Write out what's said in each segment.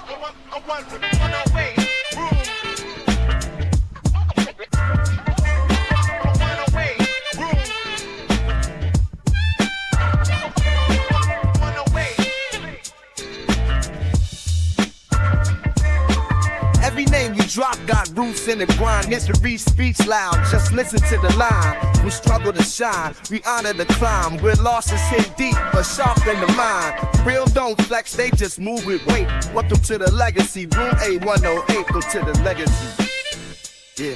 Every name you drop got roots in the grind. History speaks loud, just listen to the line. We struggle to shine, we honor the climb. We're losses hit deep, but sharp in the mind. Real don't flex, they just move with weight. Welcome to the legacy, room A-108, go to the legacy. Yeah.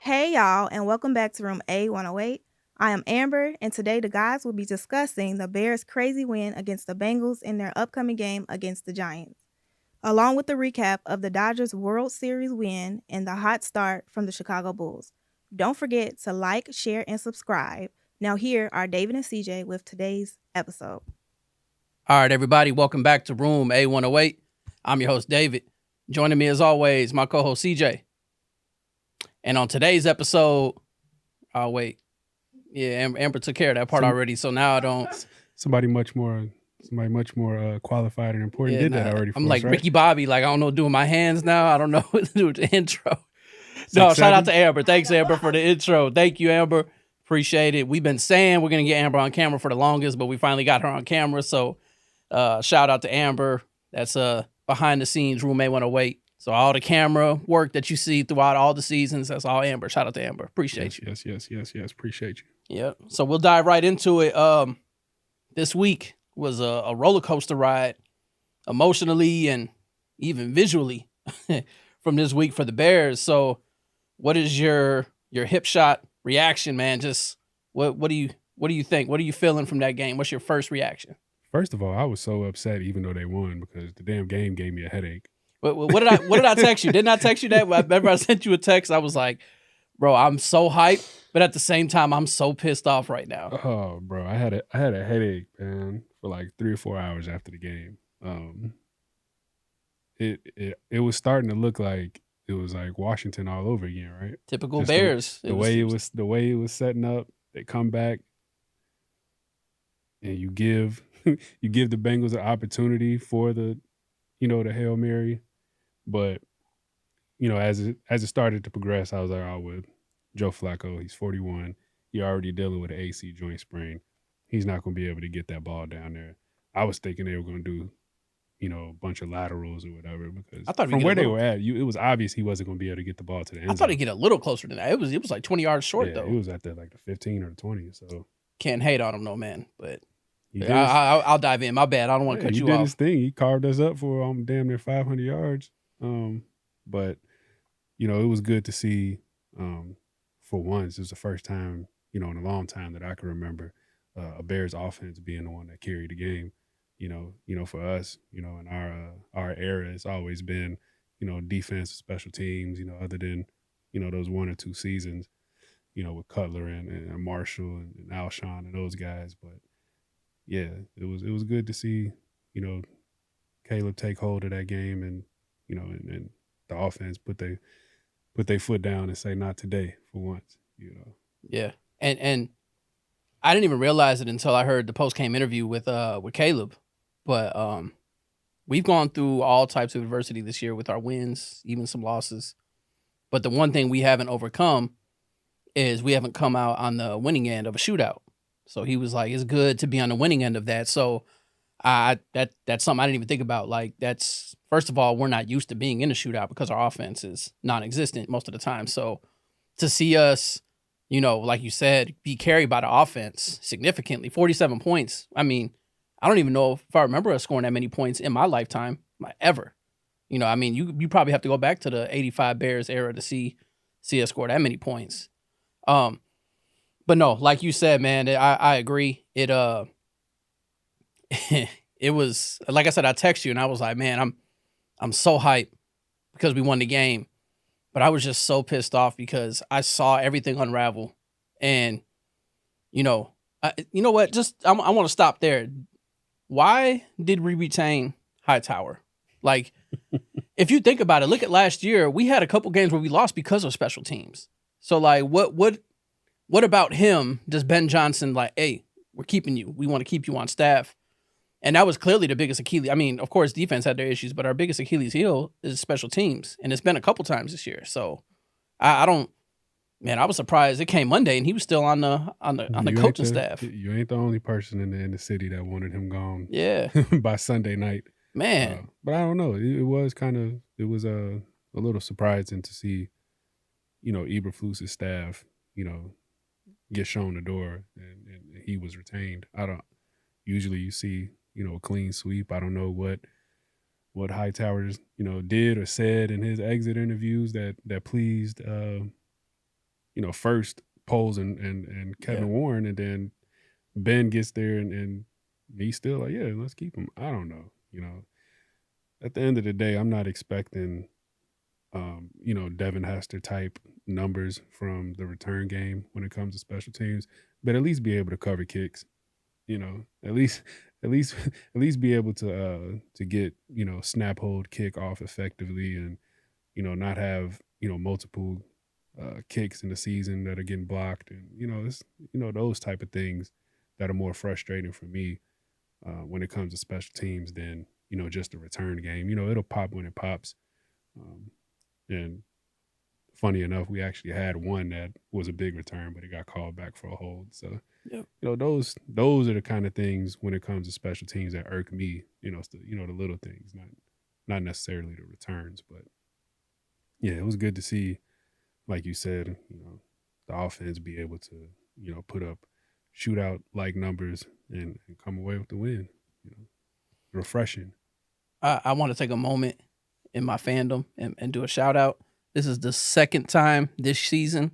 Hey y'all, and welcome back to room A-108. I am Amber, and today the guys will be discussing the Bears' crazy win against the Bengals in their upcoming game against the Giants, along with the recap of the Dodgers' World Series win and the hot start from the Chicago Bulls. Don't forget to like, share, and subscribe. Now here are David and CJ with today's episode. All right, everybody, welcome back to room A-108. I'm your host, David. Joining me as always, my co-host, CJ. And on today's episode, oh, wait. Yeah, Amber took care of that part already, so now I don't. Somebody much more qualified and important did that already. I'm like right? Ricky Bobby, like I don't know doing my hands now. I don't know what to do with the intro. No, shout out to Amber. Thanks, Amber, for the intro. Thank you, Amber. Appreciate it. We've been saying we're gonna get Amber on camera for the longest, but we finally got her on camera. So, shout out to Amber. That's behind the scenes room A-108. So all the camera work that you see throughout all the seasons, that's all Amber. Shout out to Amber. Appreciate you. Yes. Appreciate you. Yeah. So we'll dive right into it. This week was a roller coaster ride, emotionally and even visually, from this week for the Bears. So, what is your hip shot reaction, man? Just what do you think? What are you feeling from that game? What's your first reaction? First of all, I was so upset even though they won because the damn game gave me a headache. What did I text you? Didn't I text you that? I remember I sent you a text. I was like, bro, I'm so hyped, but at the same time, I'm so pissed off right now. Oh, bro, I had a headache, man, for like 3 or 4 hours after the game. It was starting to look like it was like Washington all over again, right? Typical Just Bears. The way it was setting up, they come back and you give the Bengals an opportunity for the Hail Mary. But, as it started to progress, I was like, oh, with Joe Flacco, he's 41. You're already dealing with an AC joint sprain. He's not going to be able to get that ball down there. I was thinking they were going to do, a bunch of laterals or whatever because from where they were at, it was obvious he wasn't going to be able to get the ball to the end zone. I thought he'd get a little closer than that. It was like 20 yards short, though. It was at the 15 or the 20. So can't hate on him, no, man. But I'll dive in. My bad. I don't want to cut you off. He did his thing. He carved us up for damn near 500 yards. But it was good to see. For once, it was the first time in a long time that I can remember a Bears offense being the one that carried the game. For us, in our era, it's always been defense, special teams. Other than those 1 or 2 seasons, with Cutler and Marshall and Alshon and those guys. But yeah, it was good to see Caleb take hold of that game and and the offense put their foot down and say, not today for once, Yeah. And I didn't even realize it until I heard the post-game interview with Caleb. But we've gone through all types of adversity this year with our wins, even some losses. But the one thing we haven't overcome is we haven't come out on the winning end of a shootout. So he was like, it's good to be on the winning end of that. So that's something I didn't even think about. Like, that's, first of all, we're not used to being in a shootout because our offense is non-existent most of the time. So to see us, like you said, be carried by the offense significantly, 47 points. I mean, I don't even know if I remember us scoring that many points in my lifetime, ever. You probably have to go back to the 85 Bears era to see us score that many points. But no, like you said, man, I agree. It it was, like I said, I text you and I was like, man, I'm so hyped because we won the game. But I was just so pissed off because I saw everything unravel. And, you know what? Just I want to stop there. Why did we retain Hightower? Like, if you think about it, look at last year. We had a couple games where we lost because of special teams. So, like, what about him does Ben Johnson, like, hey, we're keeping you. We want to keep you on staff. And that was clearly the biggest Achilles. I mean, of course, defense had their issues, but our biggest Achilles heel is special teams. And it's been a couple times this year. So I don't, man, I was surprised. It came Monday and he was still on the coaching staff. You ain't the only person in the city that wanted him gone. Yeah. By Sunday night. Man. But I don't know. It was a little surprising to see, Eberflus's staff, get shown the door and he was retained. Usually you see, a clean sweep. I don't know what Hightower, did or said in his exit interviews that pleased, first Poles and Kevin Warren, and then Ben gets there and he's still like, yeah, let's keep him. I don't know. At the end of the day, I'm not expecting, Devin Hester type numbers from the return game when it comes to special teams, but at least be able to cover kicks. At least be able to get, snap, hold, kick off effectively and, not have, multiple kicks in the season that are getting blocked. And, it's, those type of things that are more frustrating for me when it comes to special teams than, just the return game. It'll pop when it pops. And funny enough, we actually had one that was a big return, but it got called back for a hold. So, those are the kind of things when it comes to special teams that irk me. The little things, not necessarily the returns, but yeah, it was good to see, like you said, the offense be able to, put up shootout like numbers and come away with the win. Refreshing. I want to take a moment in my fandom and do a shout out. This is the second time this season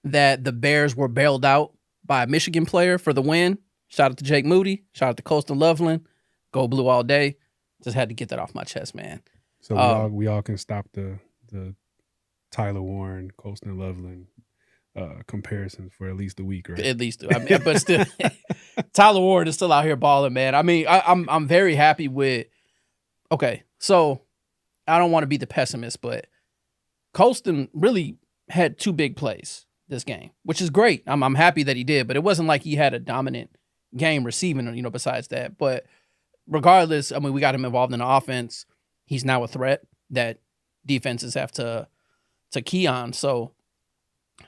that the Bears were bailed out by a Michigan player for the win. Shout out to Jake Moody. Shout out to Colston Loveland. Go Blue all day. Just had to get that off my chest, man. So we all can stop the Tyler Warren, Colston Loveland comparisons for at least a week, right? At least, but still, Tyler Warren is still out here balling, man. I mean, I'm very happy with. Okay, so I don't want to be the pessimist, but Colston really had two big plays this game, which is great. I'm happy that he did, but it wasn't like he had a dominant game receiving, besides that. But regardless, I mean, we got him involved in the offense. He's now a threat that defenses have to key on. So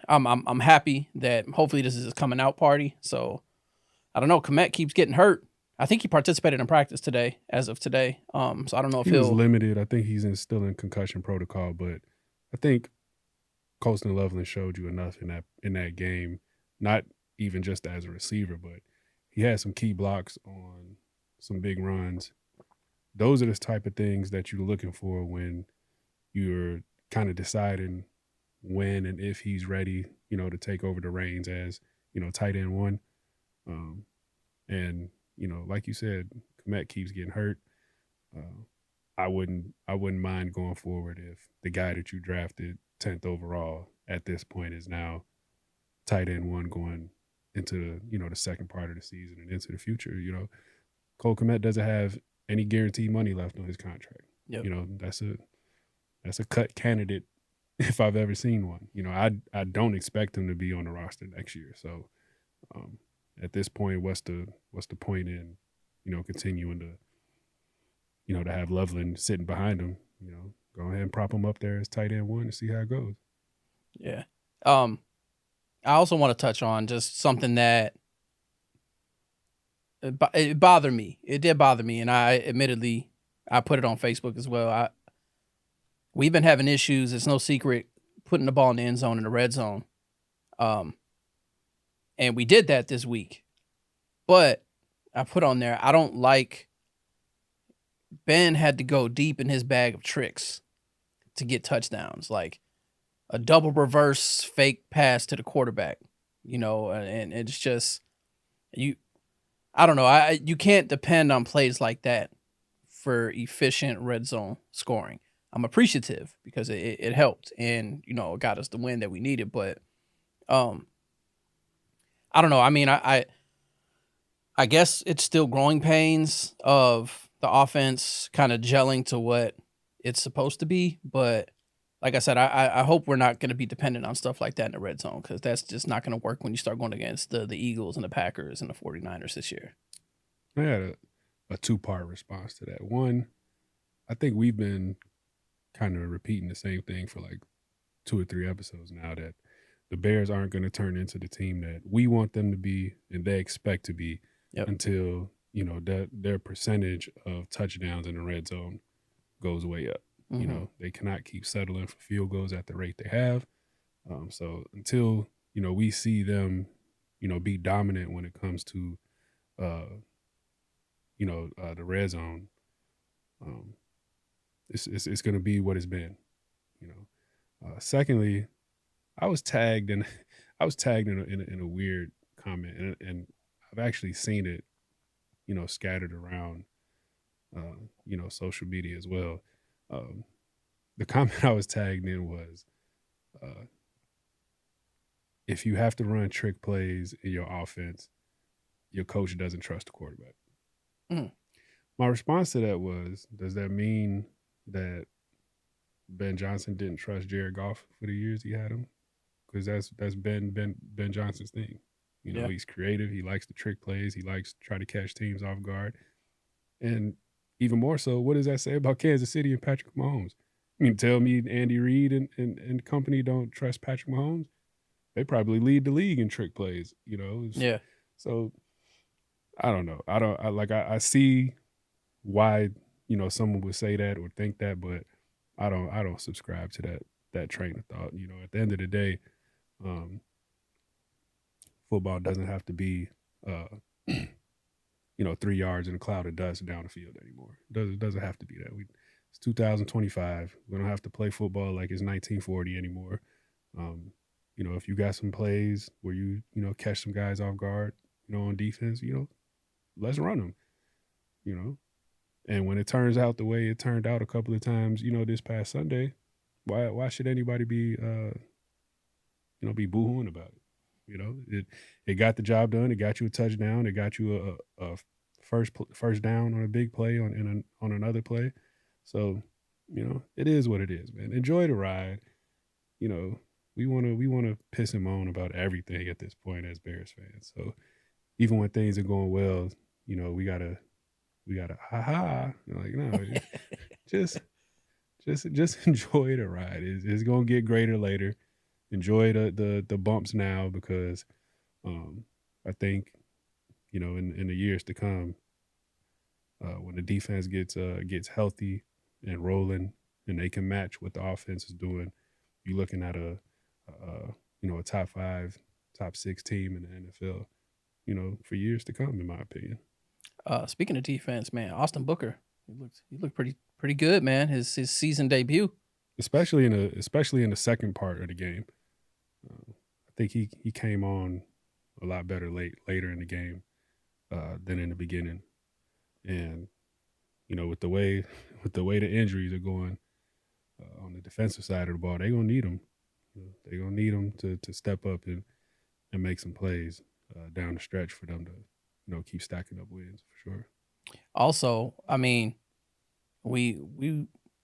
I'm happy that hopefully this is his coming out party. So I don't know. Kmet keeps getting hurt. I think he participated in practice today, as of today. So I don't know if he was limited. I think he's still in concussion protocol, but I think Colston Loveland showed you enough in that game, not even just as a receiver, but he had some key blocks on some big runs. Those are the type of things that you're looking for when you're kind of deciding when and if he's ready, to take over the reins as, tight end one. And, like you said, Kmet keeps getting hurt. I wouldn't mind going forward if the guy that you drafted 10th overall at this point is now tight end one going into the second part of the season and into the future. Cole Kmet doesn't have any guaranteed money left on his contract. Yep. That's a cut candidate if I've ever seen one. I don't expect him to be on the roster next year. So at this point, what's the point in continuing to to have Loveland sitting behind him? Go ahead and prop him up there as tight end one and see how it goes. Yeah. I also want to touch on just something that it bothered me. It did bother me, and I put it on Facebook as well. We've been having issues. It's no secret putting the ball in the end zone in the red zone. And we did that this week. But I put on there, I don't like Ben had to go deep in his bag of tricks to get touchdowns, like a double reverse fake pass to the quarterback, and it's just I don't know. You can't depend on plays like that for efficient red zone scoring. I'm appreciative because it helped and, it got us the win that we needed. But I don't know. I mean, I guess it's still growing pains of the offense kind of gelling to what it's supposed to be. But like I said, I hope we're not going to be dependent on stuff like that in the red zone, because that's just not going to work when you start going against the Eagles and the Packers and the 49ers this year. I had a two-part response to that. One, I think we've been kind of repeating the same thing for like 2 or 3 episodes now, that the Bears aren't going to turn into the team that we want them to be and they expect to be until, you know, that their percentage of touchdowns in the red zone goes way up. Mm-hmm. You know, they cannot keep settling for field goals at the rate they have. So until, you know, we see them, you know, be dominant when it comes to, you know, the red zone, it's going to be what it's been, you know. Secondly, I was tagged in a weird comment, and I've actually seen it, you know, scattered around, you know, social media as well. The comment I was tagged in was, if you have to run trick plays in your offense, your coach doesn't trust the quarterback. Mm. My response to that was, does that mean that Ben Johnson didn't trust Jared Goff for the years he had him? Because that's Ben Johnson's thing. You know, he's creative. He likes the trick plays. He likes to try to catch teams off guard. And even more so, what does that say about Kansas City and Patrick Mahomes? I mean, tell me Andy Reid and company don't trust Patrick Mahomes? They probably lead the league in trick plays, you know? Yeah. So, I don't know. I see why, you know, someone would say that or think that, but I don't subscribe to that train of thought. You know, at the end of the day, football doesn't have to be, you know, 3 yards in a cloud of dust down the field anymore. It doesn't have to be that. It's 2025. We don't have to play football like it's 1940 anymore. You know, if you got some plays where you know, catch some guys off guard, you know, on defense, you know, let's run them, you know. And when it turns out the way it turned out a couple of times, you know, this past Sunday, why should anybody be, you know, be boo-hooing about it? You know, it got the job done. It got you a touchdown. It got you a first down on a big play on another play. So, you know, it is what it is, man. Enjoy the ride. You know, we want to piss and moan about everything at this point as Bears fans. So even when things are going well, you know, we gotta ha-ha. Like, no, just enjoy the ride. It's gonna get greater later. Enjoy the bumps now, because I think, you know, in the years to come, when the defense gets healthy and rolling and they can match what the offense is doing, you're looking at a you know, a top 5, top 6 team in the NFL, you know, for years to come, in my opinion. Speaking of defense, man, Austin Booker, he looked pretty good, man. His season debut, especially in the second part of the game. I think he came on a lot better later in the game than in the beginning, and you know, with the way the injuries are going on the defensive side of the ball, they're gonna need him. They're gonna need him to step up and make some plays down the stretch for them to, you know, keep stacking up wins for sure. Also, I mean, we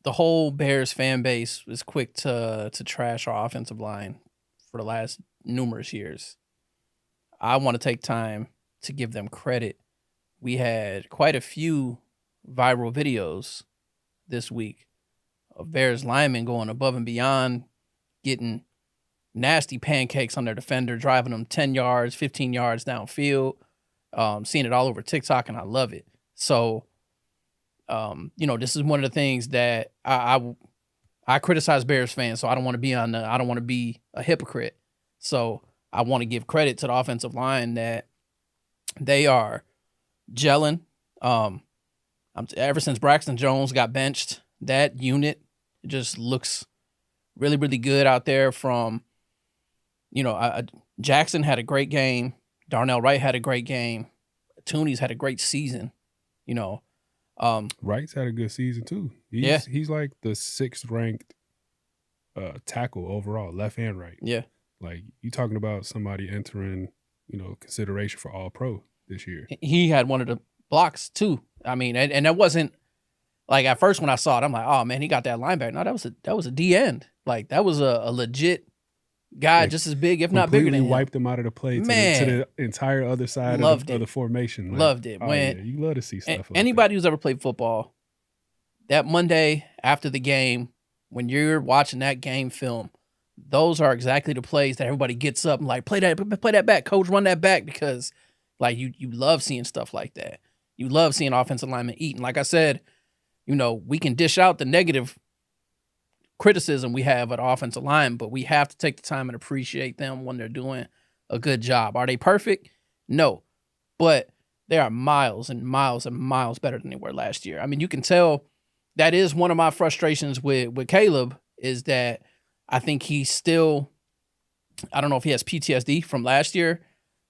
the whole Bears fan base is quick to trash our offensive line for the last numerous years. I want to take time to give them credit. We had quite a few viral videos this week of Bears linemen going above and beyond, getting nasty pancakes on their defender, driving them 10 yards, 15 yards downfield. Seeing it all over TikTok, and I love it. So, you know, this is one of the things that I criticize Bears fans, so I don't want to be a hypocrite. So I want to give credit to the offensive line that they are gelling. Ever since Braxton Jones got benched, that unit just looks really, really good out there. From, you know, Jackson had a great game. Darnell Wright had a great game. Tooney's had a great season. You know, Wright's had a good season too. He's like the 6th ranked tackle overall, left and right. Yeah, like, you talking about somebody entering, you know, consideration for All Pro this year. He had one of the blocks too. I mean, and that wasn't Like at first when I saw it, I'm like, oh man, he got that linebacker. No, that was a D end. Like that was a legit guy, just as big, if not bigger than him. Completely wiped him out of the play to the entire other side of the formation. Like, loved it. You love to see stuff like anybody who's ever played football, that Monday after the game, when you're watching that game film, those are exactly the plays that everybody gets up and like, play that back, coach, run that back, because like you love seeing stuff like that. You love seeing offensive linemen eat. And like I said, we can dish out the negative criticism we have at offensive line, but we have to take the time and appreciate them when they're doing a good job. Are they perfect? No. But they are miles and miles and miles better than they were last year. I mean, you can tell that is one of my frustrations with Caleb, is that I think he's still, I don't know if he has PTSD from last year,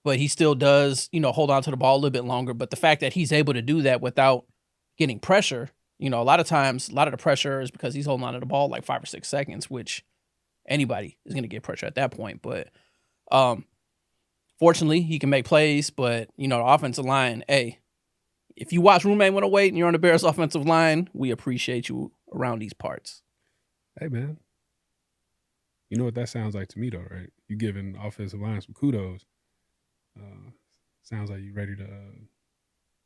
but he still does, hold on to the ball a little bit longer. But the fact that he's able to do that without getting pressure, a lot of times, a lot of the pressure is because he's holding on to the ball like 5 or 6 seconds, which anybody is going to get pressure at that point. But fortunately, he can make plays. But, the offensive line, hey, if you watch Room A-108 and you're on the Bears offensive line, we appreciate you around these parts. Hey, man. You know what that sounds like to me, though, right? You giving offensive line some kudos. Sounds like you ready to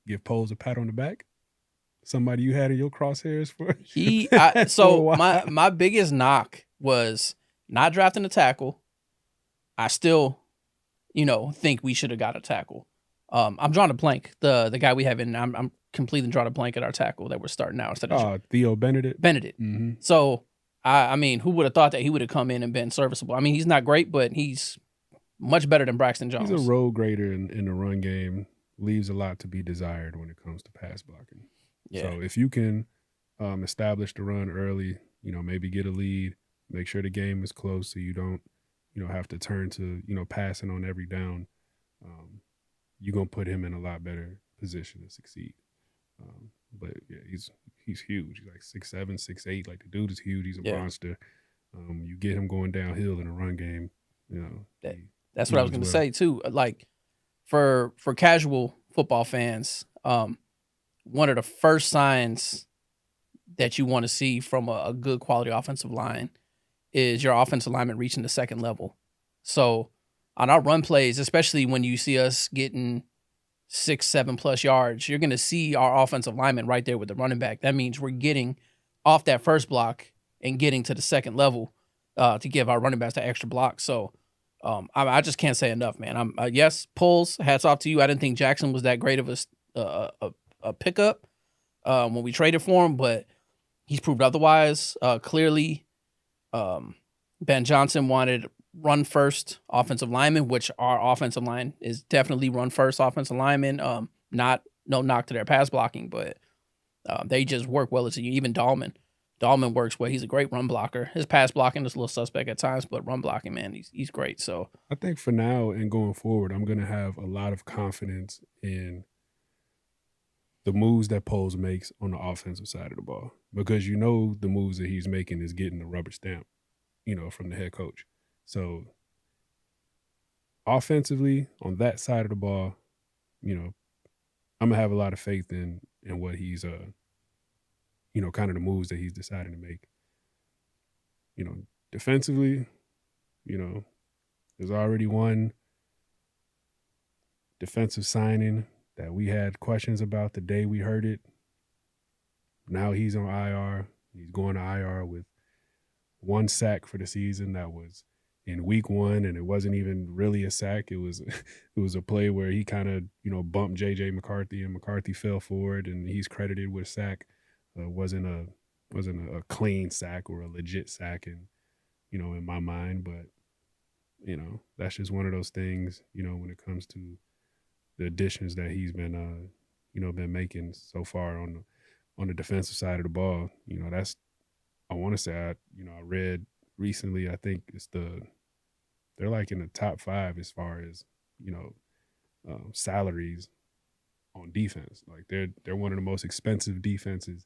give Poles a pat on the back. Somebody you had in your crosshairs for. My biggest knock was not drafting a tackle. I still, think we should have got a tackle. I'm drawing a blank. The guy we have in, I'm completely drawing a blank at our tackle that we're starting now instead of Theo Benedict. Mm-hmm. So I mean, who would have thought that he would have come in and been serviceable? I mean, he's not great, but he's much better than Braxton Jones. He's a road grader in the run game. Leaves a lot to be desired when it comes to pass blocking. Yeah. So if you can establish the run early, maybe get a lead, make sure the game is close so you don't, have to turn to, passing on every down, you're going to put him in a lot better position to succeed. But yeah, he's huge. He's like 6'7", 6'8". Like the dude is huge. He's a monster. You get him going downhill in a run game, that's what I was going to say too. Like for casual football fans, one of the first signs that you want to see from a good quality offensive line is your offensive lineman reaching the second level. So on our run plays, especially when you see us getting 6-7+ yards, you're going to see our offensive lineman right there with the running back. That means we're getting off that first block and getting to the second level to give our running backs that extra block. So I just can't say enough, man. Yes, Poles, hats off to you. I didn't think Jackson was that great of a pickup when we traded for him, but he's proved otherwise. Clearly, Ben Johnson wanted run-first offensive lineman, which our offensive line is definitely run-first offensive lineman. No knock to their pass blocking, but they just work well as a unit. Even Dahlman works well. He's a great run blocker. His pass blocking is a little suspect at times, but run blocking, man, he's great. So I think for now and going forward, I'm going to have a lot of confidence in the moves that Poles makes on the offensive side of the ball, because the moves that he's making is getting the rubber stamp, from the head coach. So offensively on that side of the ball, I'm gonna have a lot of faith in what he's kind of the moves that he's deciding to make. Defensively, there's already one defensive signing that we had questions about the day we heard it. Now he's on IR. He's going to IR with 1 sack for the season. That was in week 1, and it wasn't even really a sack. It was a play where he kind of bumped J.J. McCarthy, and McCarthy fell forward, and he's credited with a sack. Wasn't a clean sack or a legit sack, in my mind. But that's just one of those things. When it comes to the additions that he's been been making so far on the defensive side of the ball. That's, I want to say, I read recently, I think they're like in the top 5 as far as salaries on defense. Like they're one of the most expensive defenses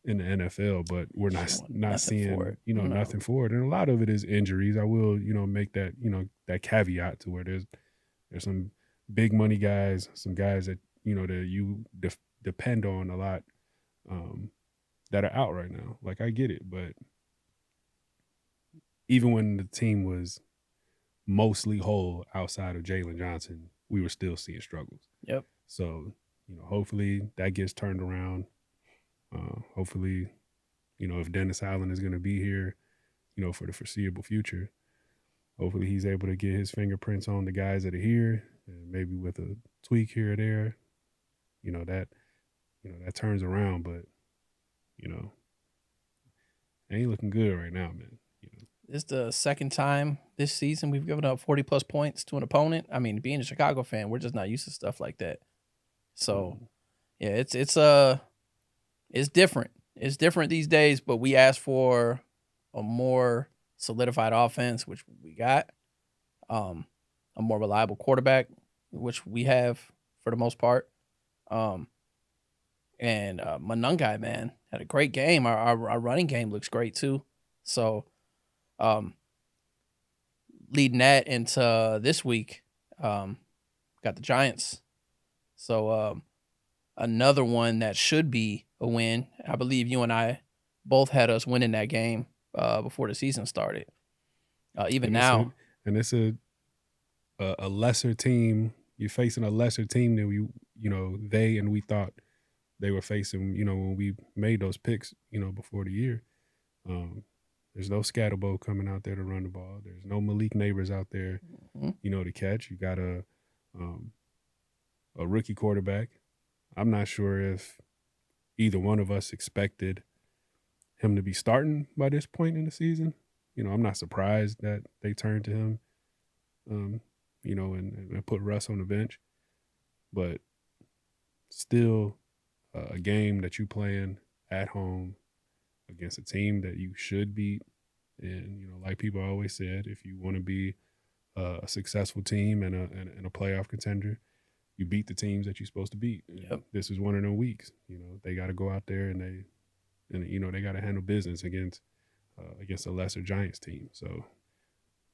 in the NFL, but we're not seeing nothing for it. And a lot of it is injuries. I will make that that caveat to where there's some big money guys, some guys that that you depend on a lot that are out right now. Like, I get it, but even when the team was mostly whole outside of Jalen Johnson, we were still seeing struggles. Yep. So, hopefully that gets turned around. Hopefully, if Dennis Allen is going to be here, for the foreseeable future, hopefully he's able to get his fingerprints on the guys that are here, and maybe with a tweak here or there, that turns around. But, it ain't looking good right now, man. It's the second time this season we've given up 40-plus points to an opponent. I mean, being a Chicago fan, we're just not used to stuff like that. So, yeah, it's different. It's different these days, but we asked for a more solidified offense, which we got, a more reliable quarterback, which we have for the most part, and Monungai, man, had a great game. Our running game looks great too. So, leading that into this week, got the Giants. So, another one that should be a win. I believe you and I both had us winning that game before the season started. Now, it's a lesser team. You're facing a lesser team than we thought they were facing. When we made those picks, before the year. There's no Scatterbo coming out there to run the ball. There's no Malik Neighbors out there, to catch. You got a rookie quarterback. I'm not sure if either one of us expected him to be starting by this point in the season. I'm not surprised that they turned to him, and put Russ on the bench. But still, a game that you playing at home against a team that you should beat. And, like people always said, if you want to be a successful team and a playoff contender, you beat the teams that you're supposed to beat. Yep. This is one of them weeks. They got to go out there and they got to handle business against a lesser Giants team. So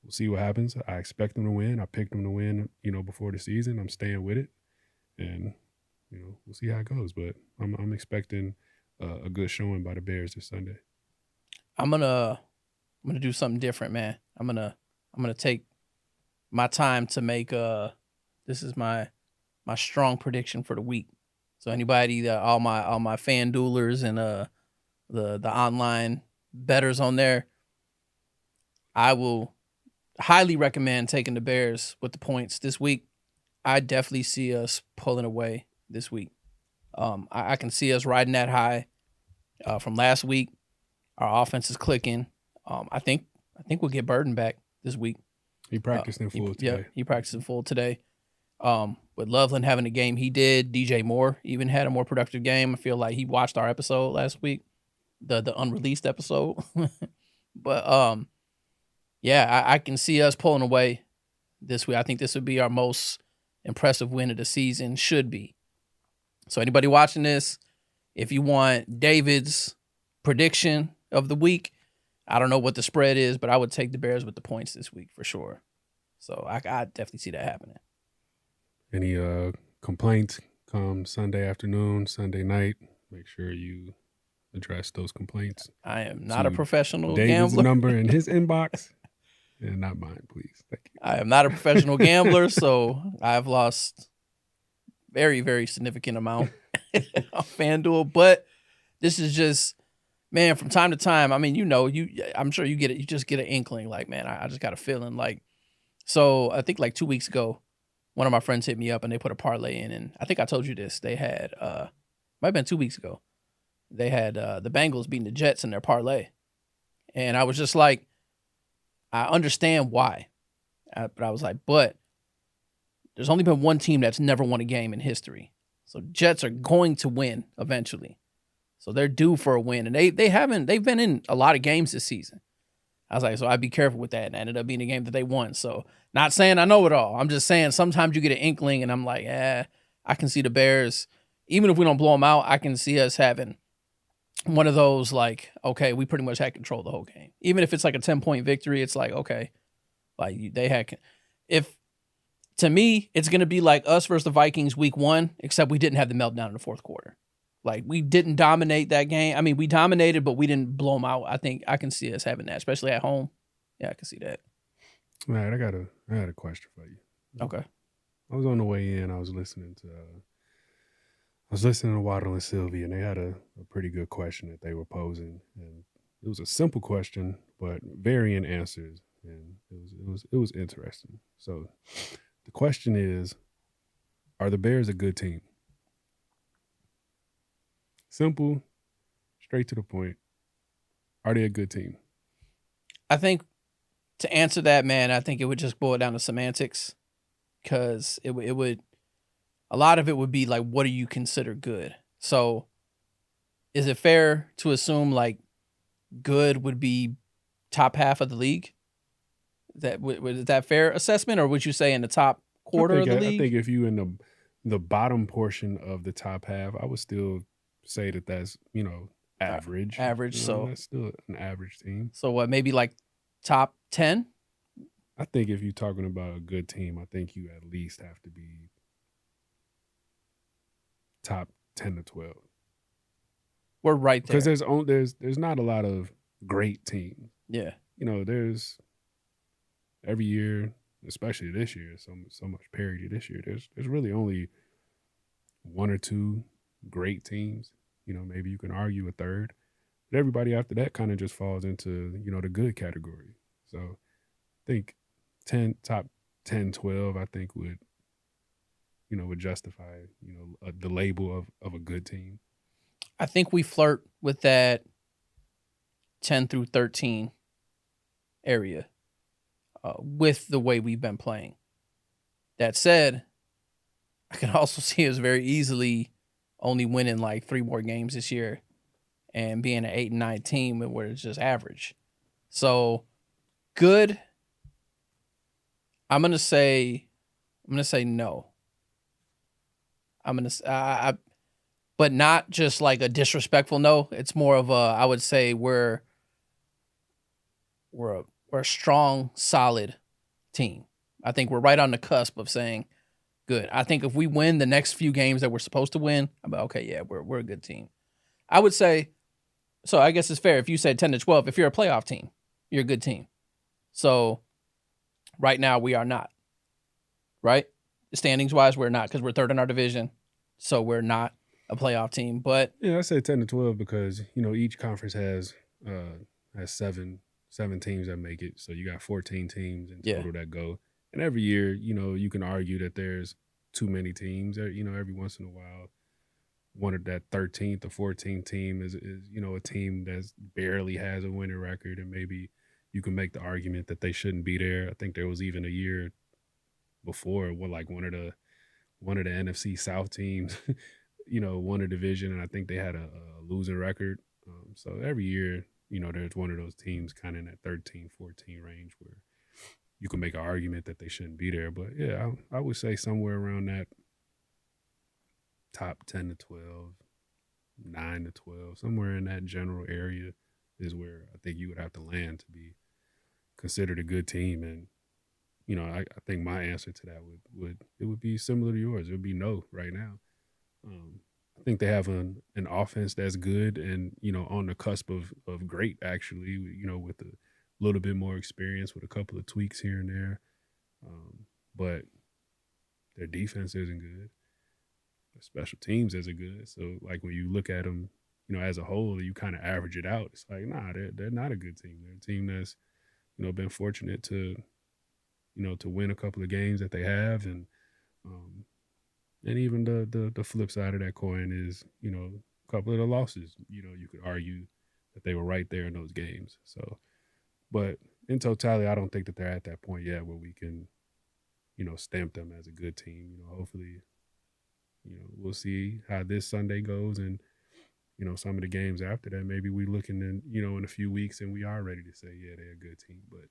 we'll see what happens. I expect them to win. I picked them to win, before the season. I'm staying with it. And, we'll see how it goes. But I'm expecting a good showing by the Bears this Sunday. I'm gonna do something different, man. I'm gonna take my time to make this is my strong prediction for the week. So anybody that all my fan duelers and the online bettors on there, I will highly recommend taking the Bears with the points this week. I definitely see us pulling away this week. I can see us riding that high from last week. Our offense is clicking. I think we'll get Burden back this week. He practiced in full today. Yeah, he practiced in full today. With Loveland having the game he did, DJ Moore even had a more productive game. I feel like he watched our episode last week, the unreleased episode. But yeah, I can see us pulling away this week. I think this would be our most impressive win of the season. Should be. So anybody watching this, if you want David's prediction of the week, I don't know what the spread is, but I would take the Bears with the points this week for sure. So I definitely see that happening. Any complaints come Sunday afternoon, Sunday night, make sure you address those complaints. I am not a professional David's gambler. number in his inbox and not mine, please. Thank you. I am not a professional gambler, so I've lost very, very significant amount on FanDuel. But this is just, man, from time to time, I mean, I'm sure you get it. You just get an inkling like, man, I just got a feeling like. So I think like 2 weeks ago, one of my friends hit me up and they put a parlay in. And I think I told you this. They had, might have been 2 weeks ago, they had the Bengals beating the Jets in their parlay. And I was just like, I understand why. But I was like, but there's only been one team that's never won a game in history. So Jets are going to win eventually. So they're due for a win. And they've been in a lot of games this season. I was like, so I'd be careful with that. And it ended up being a game that they won. So not saying I know it all. I'm just saying sometimes you get an inkling and I'm like, I can see the Bears. Even if we don't blow them out, I can see us having one of those like, okay, we pretty much had control the whole game. Even if it's like a 10-point victory, it's like, okay, like they had, to me, it's going to be like us versus the Vikings week 1, except we didn't have the meltdown in the fourth quarter. Like, we didn't dominate that game. I mean, we dominated, but we didn't blow them out. I think I can see us having that, especially at home. Yeah, I can see that. All right, I had a question for you. Okay. I was on the way in. I was listening to Waddle and Sylvie, and they had a pretty good question that they were posing, and it was a simple question, but varying answers, and it was interesting. So, the question is: are the Bears a good team? Simple, straight to the point. Are they a good team? I think to answer that, man, I think it would just boil down to semantics, because it would a lot of it would be like, what do you consider good? So, is it fair to assume like good would be top half of the league? Is that fair assessment, or would you say in the top quarter of the league? I think if you in the bottom portion of the top half, I would still say that's average. Average, so that's still an average team. So what? Maybe like top 10? I think if you're talking about a good team, I think you at least have to be top 10 to 12. We're right there. Because there's not a lot of great teams. Yeah. There's every year, especially this year, so much parity this year. There's really only one or two great teams. Maybe you can argue a third, but everybody after that kind of just falls into the good category. So I think top 10, 12, I think would justify the label of a good team. I think we flirt with that 10 through 13 area with the way we've been playing. That said, I can also see us very easily only winning like 3 more games this year and being an 8-9 team where it's just average. So good. I'm gonna say no. But not just like a disrespectful no. It's more of I would say we're a strong, solid team. I think we're right on the cusp of saying good. I think if we win the next few games that we're supposed to win, I'm like, okay, yeah, we're a good team. I would say, so I guess it's fair if you said 10 to 12, if you're a playoff team, you're a good team. So right now we are not, right? Standings wise, we're not, because we're third in our division. So we're not a playoff team. But yeah, I say 10 to 12 because, each conference has 7 teams that make it. So you got 14 teams in total that go. And every year, you can argue that there's too many teams. Every once in a while, one of that 13th or 14th team is a team that barely has a winning record, and maybe you can make the argument that they shouldn't be there. I think there was even a year before where like one of the NFC South teams, won a division, and I think they had a losing record. So every year, there's one of those teams kind of in that 13, 14 range where you can make an argument that they shouldn't be there. But yeah, I would say somewhere around that top 10 to 12, 9 to 12, somewhere in that general area is where I think you would have to land to be considered a good team. And, I think my answer to that would be similar to yours. It would be no right now. I think they have an offense that's good and, on the cusp of great, actually, with a little bit more experience with a couple of tweaks here and there. But their defense isn't good. Their special teams isn't good. So, like, when you look at them, as a whole, you kind of average it out. It's like, nah, they're not a good team. They're a team that's, been fortunate to win a couple of games that they have. And even the flip side of that coin is, a couple of the losses, you could argue that they were right there in those games. So, but in totality, I don't think that they're at that point yet where we can, stamp them as a good team. Hopefully, we'll see how this Sunday goes, and some of the games after that, maybe we looking in, in a few weeks and we are ready to say, yeah, they're a good team. But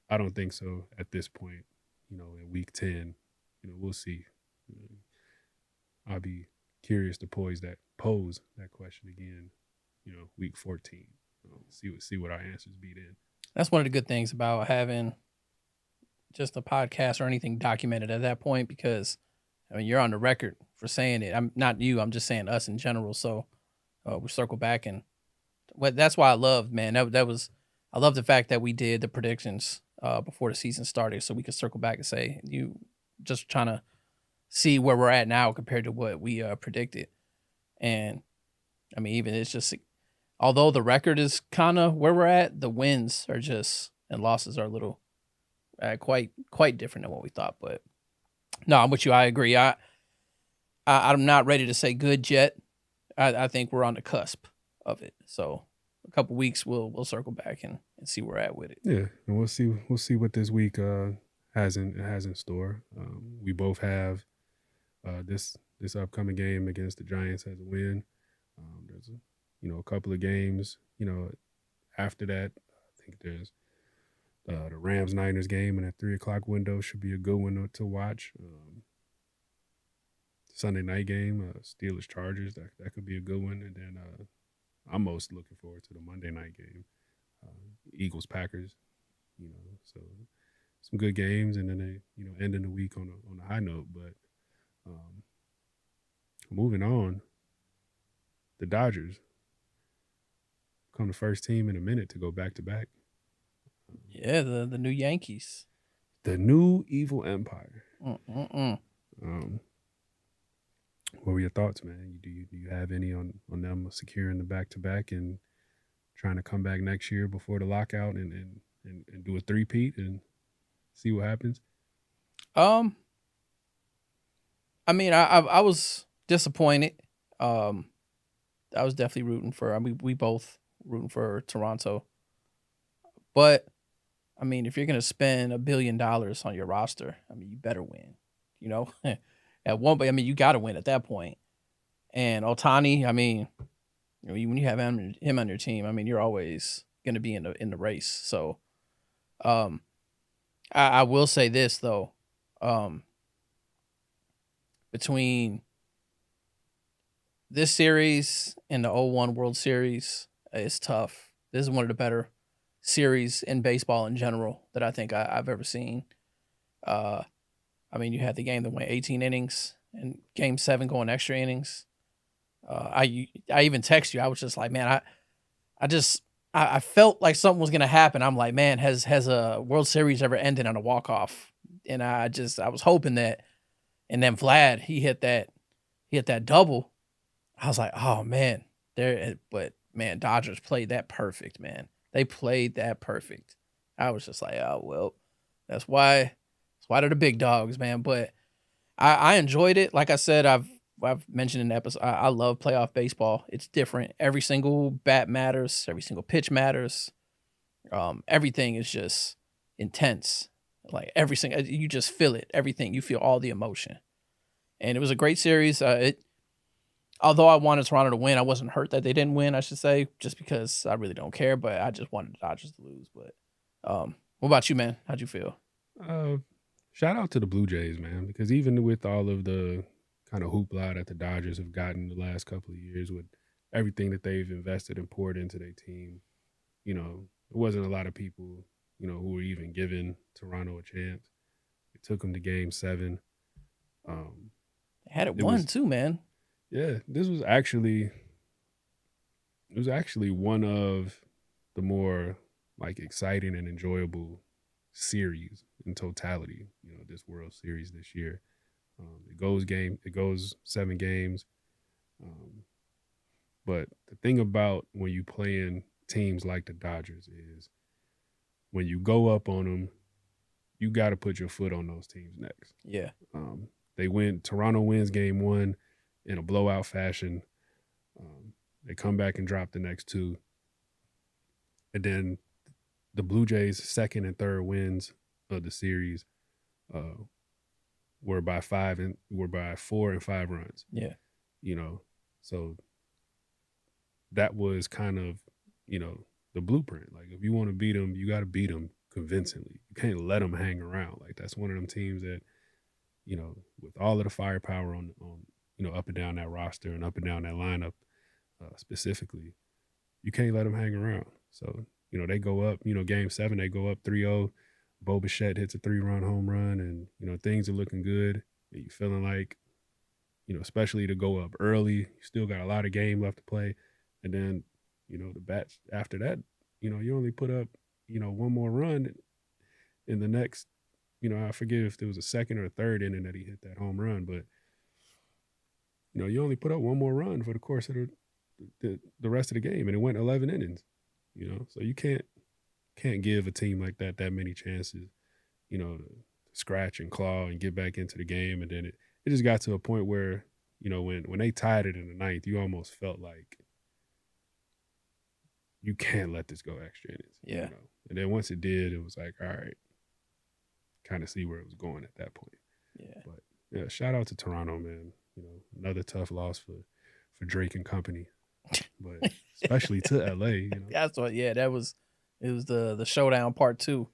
I don't think so at this point. In week 10, we'll see. I'll be curious to pose that question again. Week 14. See what our answers be then. That's one of the good things about having just a podcast or anything documented at that point, because I mean, you're on the record for saying it. I'm not you. I'm just saying us in general. So we circle back and that's why I love, man. That was I love the fact that we did the predictions before the season started, so we could circle back and say you just trying to see where we're at now compared to what we predicted. And I mean, even it's just although the record is kind of where we're at, the wins are just and losses are a little quite different than what we thought. But no, I'm with you. I agree. I'm not ready to say good yet. I think we're on the cusp of it. So a couple weeks we'll circle back and see where we're at with it. Yeah, and we'll see what this week has in store. We both have this upcoming game against the Giants as a win. There's a couple of games after that. I think there's the Rams-Niners game in that 3:00 window should be a good one to watch. Sunday night game, Steelers-Chargers, that could be a good one. And then I'm most looking forward to the Monday night game, Eagles-Packers. So some good games, and then they ending the week on a high note. But moving on, the Dodgers become the first team in a minute to go back-to-back. Yeah, the new Yankees. The new evil empire. What were your thoughts, man? Do you have any on them securing the back-to-back and trying to come back next year before the lockout and do a three-peat and see what happens? I mean, I was disappointed. I was definitely rooting for. I mean, we both rooting for Toronto. But I mean, if you're gonna spend $1 billion on your roster, I mean, you better win. At one point, I mean, you got to win at that point. And Ohtani, I mean, when you have him on your team, I mean, you're always gonna be in the race. So, I will say this though, between this series and the 2001 World Series, it's tough. This is one of the better series in baseball in general that I think I've ever seen. I mean, you had the game that went 18 innings and Game 7 going extra innings. I even text you. I was just like, man, I felt like something was gonna happen. I'm like, man, has a World Series ever ended on a walk-off? And I was hoping that. And then Vlad, he hit that double. I was like, oh man, but man, Dodgers played that perfect, man. They played that perfect. I was just like, oh well, that's why they're the big dogs, man. But I enjoyed it. Like I said, I've mentioned in the episode, I love playoff baseball. It's different. Every single bat matters. Every single pitch matters. Everything is just intense. Like you just feel it. Everything, you feel all the emotion. And it was a great series. Although I wanted Toronto to win, I wasn't hurt that they didn't win, I should say, just because I really don't care. But I just wanted the Dodgers to lose. But what about you, man? How'd you feel? Shout out to the Blue Jays, man, because even with all of the kind of hoopla that the Dodgers have gotten the last couple of years with everything that they've invested and poured into their team, there wasn't a lot of people, who were even giving Toronto a chance. It took them to Game 7. They had it won too, man. Yeah, this was actually one of the more like exciting and enjoyable series in totality, this World Series this year. It goes 7 games. But the thing about when you playing teams like the Dodgers is when you go up on them, you got to put your foot on those teams' necks. Yeah. Toronto wins Game 1 in a blowout fashion. They come back and drop the next 2. And then the Blue Jays' second and third wins of the series were by 4 and 5 runs. Yeah. So that was kind of, the blueprint. Like, if you want to beat them, you got to beat them convincingly. You can't let them hang around. Like, that's one of them teams that, with all of the firepower on up and down that roster and up and down that lineup specifically, you can't let them hang around. So, they go up, Game 7, they go up 3-0. Bo Bichette hits a 3-run home run, and, things are looking good. You feeling like, especially to go up early, you still got a lot of game left to play. And then, the bats after that, you only put up, one more run in the next, I forget if there was a second or a third inning that he hit that home run, but, you only put up one more run for the course of the rest of the game, and it went 11 innings, so you can't give a team like that many chances, to scratch and claw and get back into the game. And then it just got to a point where, when they tied it in the ninth, you almost felt like you can't let this go extra innings. Yeah. And then once it did, it was like, all right, kind of see where it was going at that point. Yeah. But yeah, shout out to Toronto, man. Another tough loss for Drake and company, but especially to LA. That's what. Yeah, it was the showdown part 2.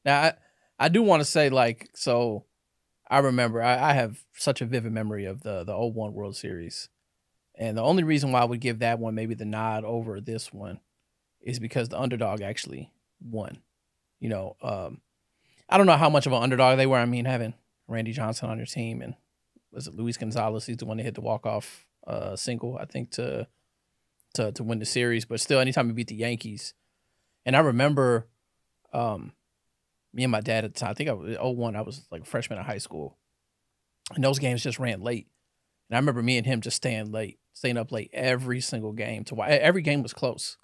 Now I do want to say, like, so I remember I have such a vivid memory of the 01 World Series, and the only reason why I would give that one maybe the nod over this one is because the underdog actually won. I don't know how much of an underdog they were. I mean, having Randy Johnson on your team, and was it Luis Gonzalez? He's the one that hit the walk-off single, I think, to win the series. But still, anytime you beat the Yankees, and I remember me and my dad at the time, I think I was 01, I was like a freshman in high school, and those games just ran late. And I remember me and him just staying up late every single game to watch. Every game was close,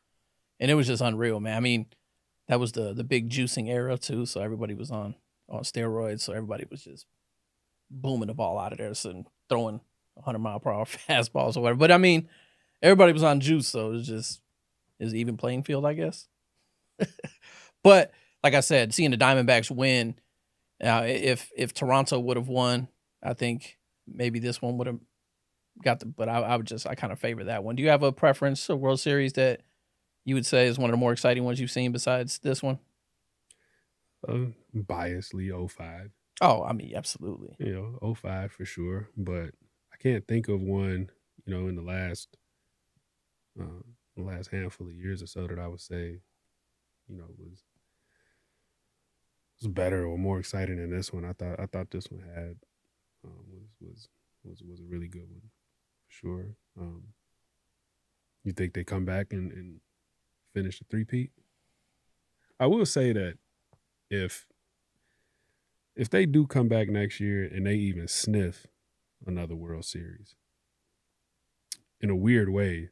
and it was just unreal, man. I mean, that was the big juicing era too, so everybody was on steroids, so everybody was just booming the ball out of there and throwing 100-mile-per-hour fastballs or whatever. But I mean, everybody was on juice, so it was an even playing field, I guess. But like I said, seeing the Diamondbacks win, if Toronto would have won, I think maybe this one would have got the. But I kind of favor that one. Do you have a preference, a World Series that you would say is one of the more exciting ones you've seen besides this one? Biasly 05. Oh, I mean, absolutely. 05 for sure. But I can't think of one, in the last handful of years or so that I would say, was better or more exciting than this one. I thought this one had was a really good one for sure. You think they come back and finish the three-peat? I will say that if they do come back next year and they even sniff another World Series, in a weird way,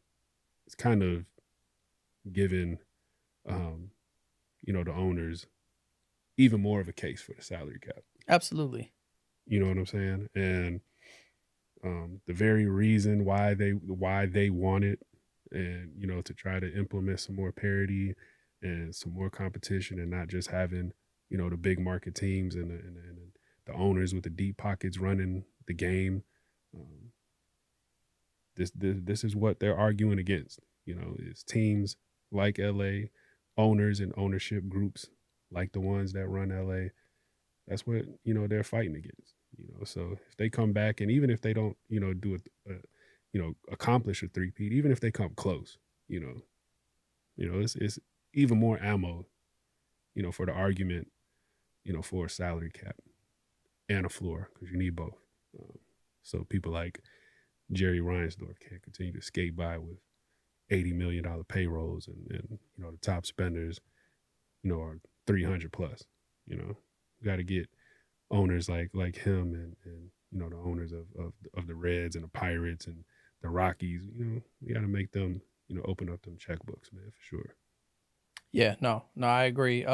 it's kind of given the owners even more of a case for the salary cap. Absolutely. You know what I'm saying? And the very reason why they want it, and to try to implement some more parity and some more competition, and not just having the big market teams and the owners with the deep pockets running the game. This is what they're arguing against. It's teams like LA, owners and ownership groups like the ones that run LA. That's what they're fighting against. So if they come back, and even if they don't do accomplish a three-peat, even if they come close, it's even more ammo for the argument for a salary cap and a floor, because you need both. So people like Jerry Reinsdorf can't continue to skate by with $80 million payrolls, and the top spenders are 300 plus. You got to get owners like him and the owners of the Reds and the Pirates and the Rockies. You got to make them open up them checkbooks, man, for sure. Yeah, no, I agree.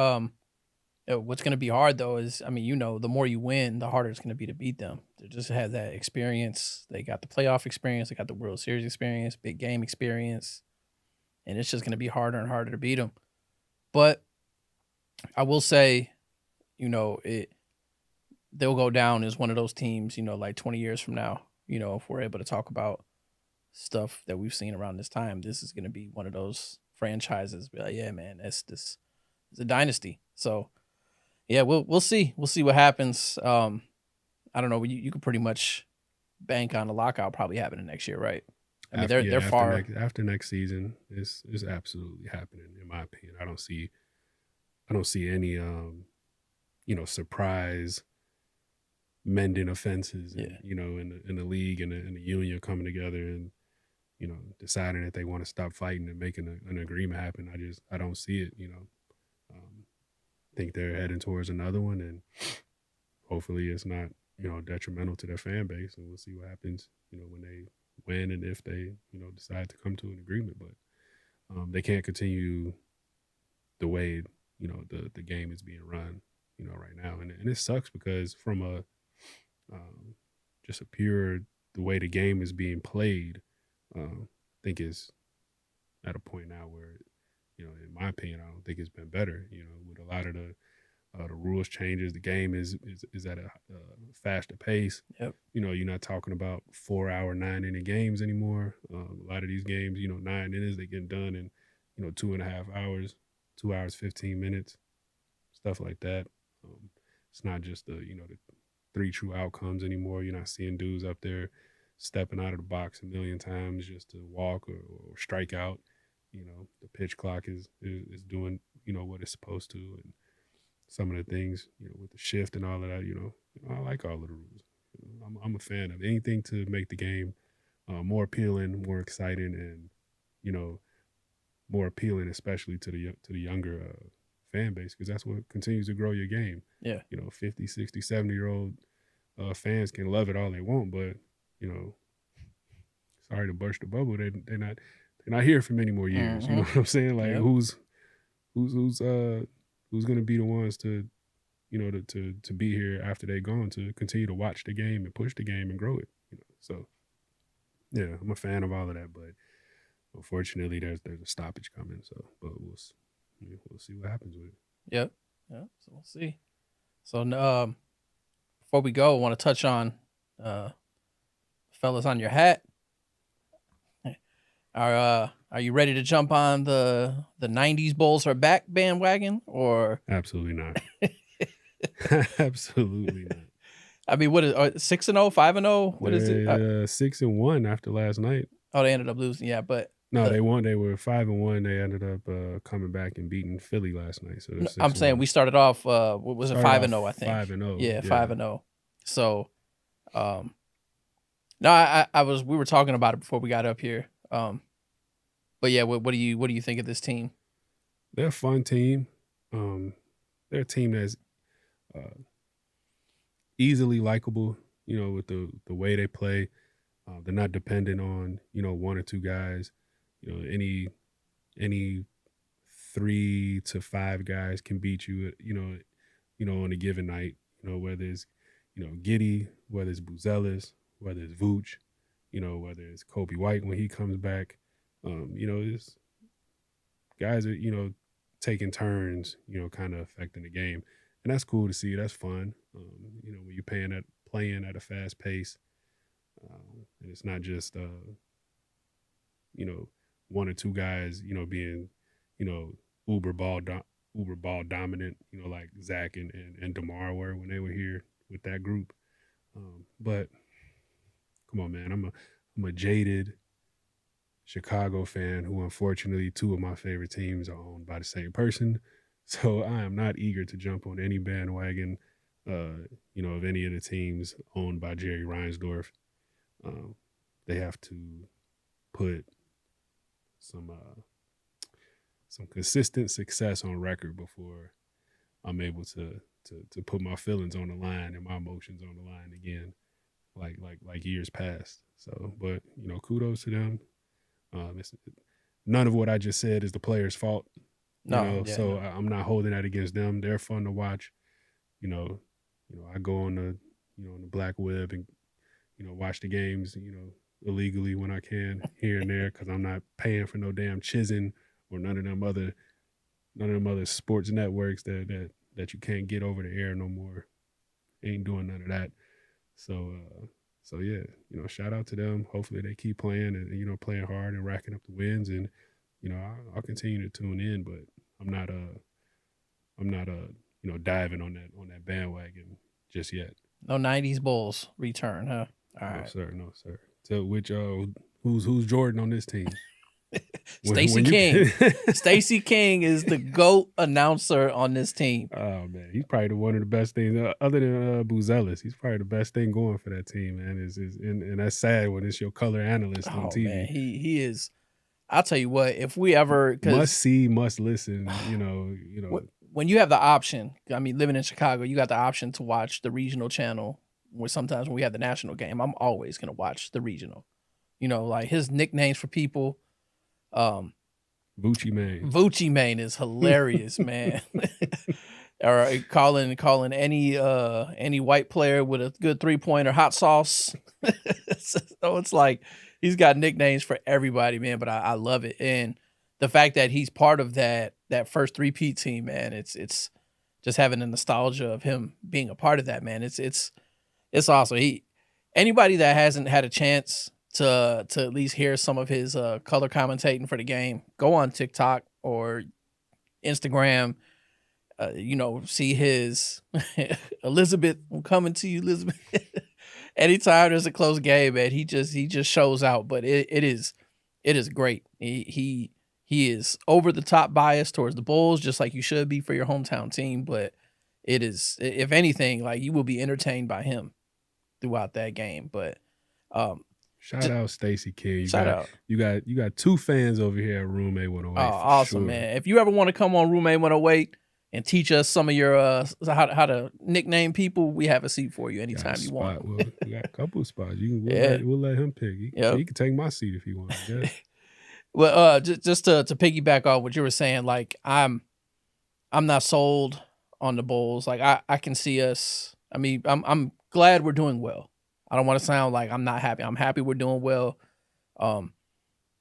What's going to be hard though is, I mean, the more you win, the harder it's going to be to beat them. They just have that experience. They got the playoff experience. They got the World Series experience, big game experience, and it's just going to be harder and harder to beat them. But I will say, they'll go down as one of those teams, like 20 years from now, if we're able to talk about stuff that we've seen around this time, this is going to be one of those franchises. Be like, yeah, man, this is a dynasty. So, yeah, we'll see. We'll see what happens. I don't know. You could pretty much bank on a lockout probably happening next year, right? I mean, they're far after next season. Is absolutely happening, in my opinion. I don't see any surprise mending offenses, and Yeah. you know, in the league and the union coming together and you know deciding that they want to stop fighting and making an agreement happen. I don't see it. You know, think they're heading towards another one, and hopefully it's not you know detrimental to their fan base, and we'll see what happens. You know, when they win and if they you know decide to come to an agreement, but they can't continue the way you know the game is being run you know right now, and it sucks because from a just a pure the way the game is being played, I think is at a point now where you know in my opinion I don't think it's been better. You know, with a lot of the rules changes, the game is at a faster pace. Yep. You know, you're not talking about 4-hour 9-inning games anymore. A lot of these games, you know, 9 innings they get done in you know 2.5 hours, 2 hours 15 minutes, stuff like that. It's not just the you know the 3 true outcomes anymore. You're not seeing dudes up there stepping out of the box a million times just to walk or strike out. You know, the pitch clock is doing you know what it's supposed to, and some of the things you know with the shift and all of that. You know I like all of the rules. You know, I'm a fan of anything to make the game more appealing, more exciting, and you know more appealing, especially to the younger fan base, because that's what continues to grow your game. Yeah. You know, 50, 60, 70-year-old fans can love it all they want, but you know, sorry to burst the bubble, they're not here for many more years. You know what I'm saying? Like who's gonna be the ones to you know to be here after they're gone to continue to watch the game and push the game and grow it. You know, so yeah, I'm a fan of all of that, but unfortunately there's a stoppage coming. So, but we'll see what happens with it. Yep. So we'll see. So before we go, I want to touch on fellas on your hat. Are you ready to jump on the 90s Bulls are back bandwagon or Absolutely not. Absolutely not. I mean, what is 6-0, 5-0? What is it? 6-1 after last night. Oh, they ended up losing. Yeah, but no, they won. They were 5-1. They ended up coming back and beating Philly last night. So I'm saying we started off. What was it? 5-0, I think. 5-0. Yeah, 5-0. So, no, we were talking about it before we got up here. But yeah, what do you think of this team? They're a fun team. They're a team that's easily likable. You know, with the way they play, they're not dependent on you know 1 or 2 guys. You know, any 3 to 5 guys can beat you. You know, on a given night. You know, whether it's you know Giddey, whether it's Buzelis, whether it's Vooch, you know, whether it's Kobe White when he comes back. You know, it's guys are, you know, taking turns, you know, kind of affecting the game. And that's cool to see. That's fun. You know, when you're playing at a fast pace. And it's not just, you know, 1 or 2 guys, you know, being, you know, uber ball dominant, you know, like Zach and DeMar were when they were here with that group. But come on, man, I'm a jaded Chicago fan who unfortunately 2 of my favorite teams are owned by the same person. So I am not eager to jump on any bandwagon, you know, of any of the teams owned by Jerry Reinsdorf. They have to put some consistent success on record before I'm able to put my feelings on the line and my emotions on the line again, like years past. So, but you know, kudos to them. None of what I just said is the players' fault. So I'm not holding that against them. They're fun to watch. You know, I go on the on the black web and you know watch the games. You know, illegally when I can here and there because I'm not paying for no damn Chizen or none of them other sports networks that you can't get over the air no more. Ain't doing none of that. So yeah, you know, shout out to them. Hopefully they keep playing and you know playing hard and racking up the wins, and you know I'll continue to tune in, but I'm not you know diving on that bandwagon just yet. No 90s Bulls return, huh? All right. No sir. So which who's Jordan on this team? Stacey King. Stacey King is the GOAT announcer on this team. Oh man, he's probably one of the best things other than Buzelis. He's probably the best thing going for that team, man. And that's sad when it's your color analyst on TV. Man, he is. I'll tell you what, if we ever must see, must listen, you know. When you have the option, I mean, living in Chicago, you got the option to watch the regional channel. Where sometimes when we have the national game, I'm always gonna watch the regional. You know, like his nicknames for people. Vucci Mane. Vucci Mane is hilarious, man. Or calling any white player with a good 3-pointer hot sauce. So it's like he's got nicknames for everybody, man. But I love it, and the fact that he's part of that first 3P team, man. It's just having the nostalgia of him being a part of that, man. It's awesome. Anybody that hasn't had a chance to at least hear some of his color commentating for the game, go on TikTok or Instagram. See his Elizabeth. I'm coming to you, Elizabeth. Anytime there's a close game, man, he just shows out. But it is great. He is over the top biased towards the Bulls, just like you should be for your hometown team. But it is, if anything, like you will be entertained by him throughout that game. But shout out Stacey King. You got 2 fans over here at Room A-108. Oh, awesome, sure. Man. If you ever want to come on Room A-108 and teach us some of your how to nickname people, we have a seat for you anytime you want. Well, we got a couple of spots. We'll let him pick. He can take my seat if he wants. Yeah. Well, just to piggyback on what you were saying, like I'm not sold on the Bulls. Like I can see us. I mean, I'm glad we're doing well. I don't want to sound like I'm not happy. I'm happy we're doing well.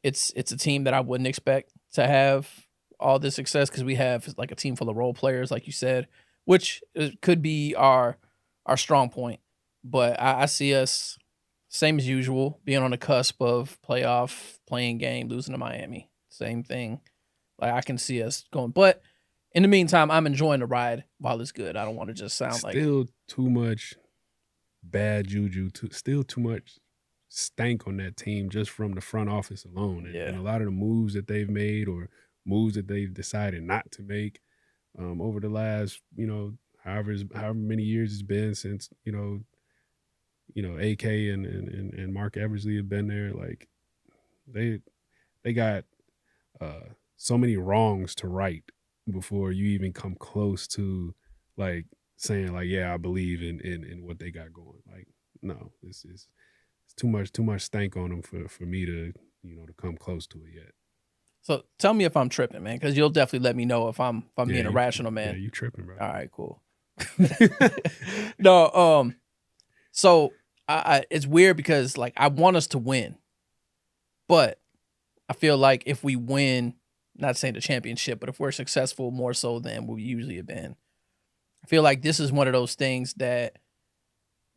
It's a team that I wouldn't expect to have all this success because we have like a team full of role players, like you said, which could be our strong point. But I see us same as usual, being on the cusp of playoff playing game, losing to Miami. Same thing. Like I can see us going, but in the meantime, I'm enjoying the ride while it's good. I don't want to just sound still too much bad juju, still too much stank on that team just from the front office alone. And a lot of the moves that they've made or moves that they've decided not to make over the last, however many years it's been since, AK and Mark Eversley have been there. Like they got so many wrongs to right before you even come close to like saying like, yeah, I believe in what they got going. Like, no, it's too much stank on them for me to to come close to it yet. So tell me if I'm tripping, man, because you'll definitely let me know if I'm being a rational man. Yeah, you tripping, bro. All right, cool. No, so I it's weird because like I want us to win, but I feel like if we win, not saying the championship, but if we're successful more so than we usually have been, I feel like this is one of those things that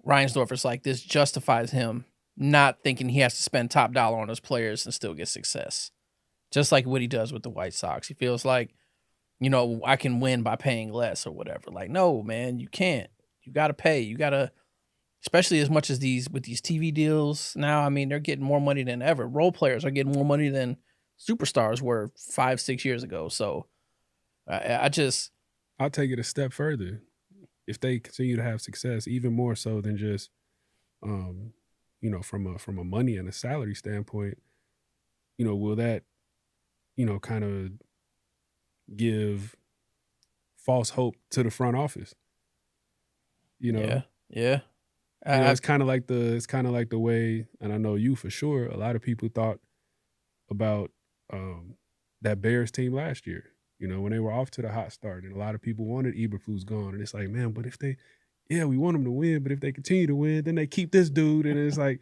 Reinsdorfer's like, this justifies him not thinking he has to spend top dollar on his players and still get success. Just like what he does with the White Sox. He feels like, I can win by paying less or whatever. Like, no, man, you can't. You got to pay. You got to, especially as much as with these TV deals now, I mean, they're getting more money than ever. Role players are getting more money than superstars were 5-6 years ago. So I'll take it a step further. If they continue to have success, even more so than just, from a money and a salary standpoint, will that, kind of give false hope to the front office? Yeah. It's kind of like the way, and I know you for sure, a lot of people thought about that Bears team last year. When they were off to the hot start, and a lot of people wanted Eberflus gone, and it's like, man, but if we want them to win, but if they continue to win, then they keep this dude, and it's like,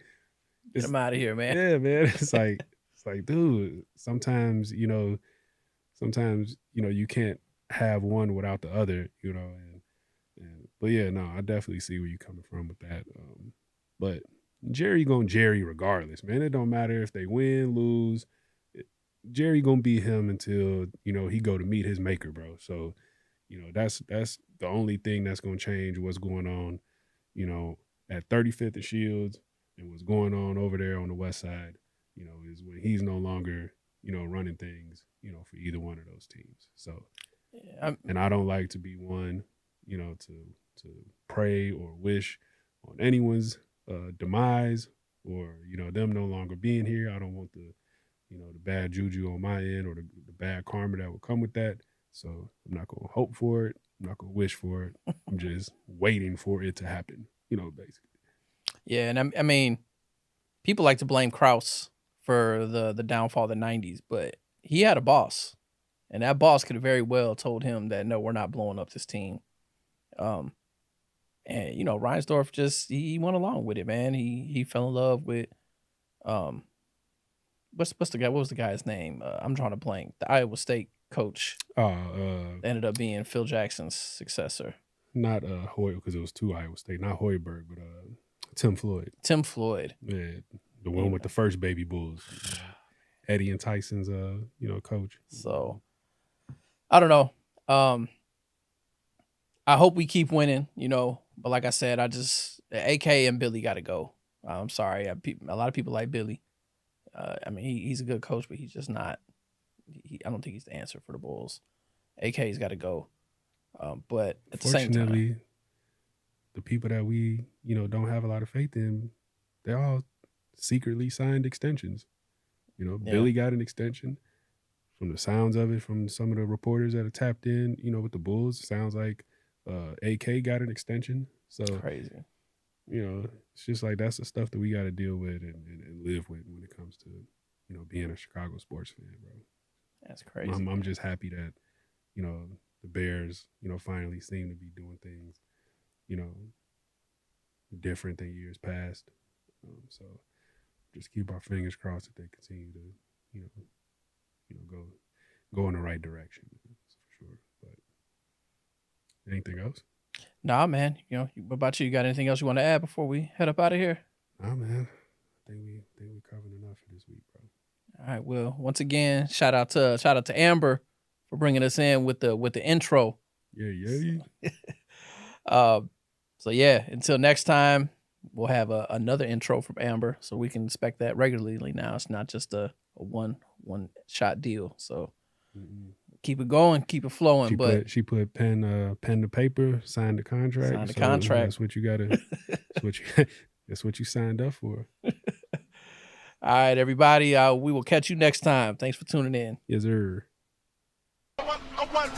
get him out of here, man. Yeah, man. It's like, dude, sometimes you can't have one without the other, but yeah, no, I definitely see where you're coming from with that. But Jerry gonna Jerry regardless, man. It don't matter if they win, lose. Jerry gonna be him until he go to meet his maker, bro. So that's the only thing that's gonna change what's going on at 35th and Shields and what's going on over there on the west side is when he's no longer running things, for either one of those teams. So, Yeah, and I don't like to be one, to pray or wish on anyone's demise or, them no longer being here. I don't want the bad juju on my end or the bad karma that will come with that. So I'm not going to hope for it. I'm not going to wish for it. I'm just waiting for it to happen, basically. yeah, and I mean, people like to blame Krause for the downfall of the 90s, but he had a boss, and that boss could have very well told him that, no, we're not blowing up this team. And, Reinsdorf he went along with it, man. He fell in love with, what's the guy? What was the guy's name? I'm drawing a blank. The Iowa State coach ended up being Phil Jackson's successor. Not Hoy, because it was two Iowa State, not Hoiberg, but Tim Floyd. Tim Floyd. Yeah, the one with the first baby bulls. Eddie and Tyson's coach. So I don't know. I hope we keep winning, but like I said, AK and Billy got to go. I'm sorry. A lot of people like Billy. I mean, he's a good coach, but he's just not. I don't think he's the answer for the Bulls. AK's got to go. But at the same time, the people that we don't have a lot of faith in, they all secretly signed extensions. Billy got an extension. From the sounds of it, from some of the reporters that have tapped in, with the Bulls, it sounds like AK got an extension. So crazy. It's just like that's the stuff that we got to deal with and live with when it comes to, being a Chicago sports fan, bro. That's crazy. I'm just happy that, the Bears, finally seem to be doing things, different than years past. So just keep our fingers crossed that they continue to, go in the right direction. That's for sure. But anything else? Nah, man. What about you? You got anything else you want to add before we head up out of here? Nah, man. I think we covered enough for this week, bro. All right. Well, once again, shout out to Amber for bringing us in with the intro. Yeah. So yeah, until next time, we'll have another intro from Amber, so we can expect that regularly now. It's not just a one shot deal. So keep it going, keep it flowing. She put pen to paper, signed the contract. Signed the contract. That's what you gotta. That's what you signed up for. All right, everybody. We will catch you next time. Thanks for tuning in. Yes, sir. I want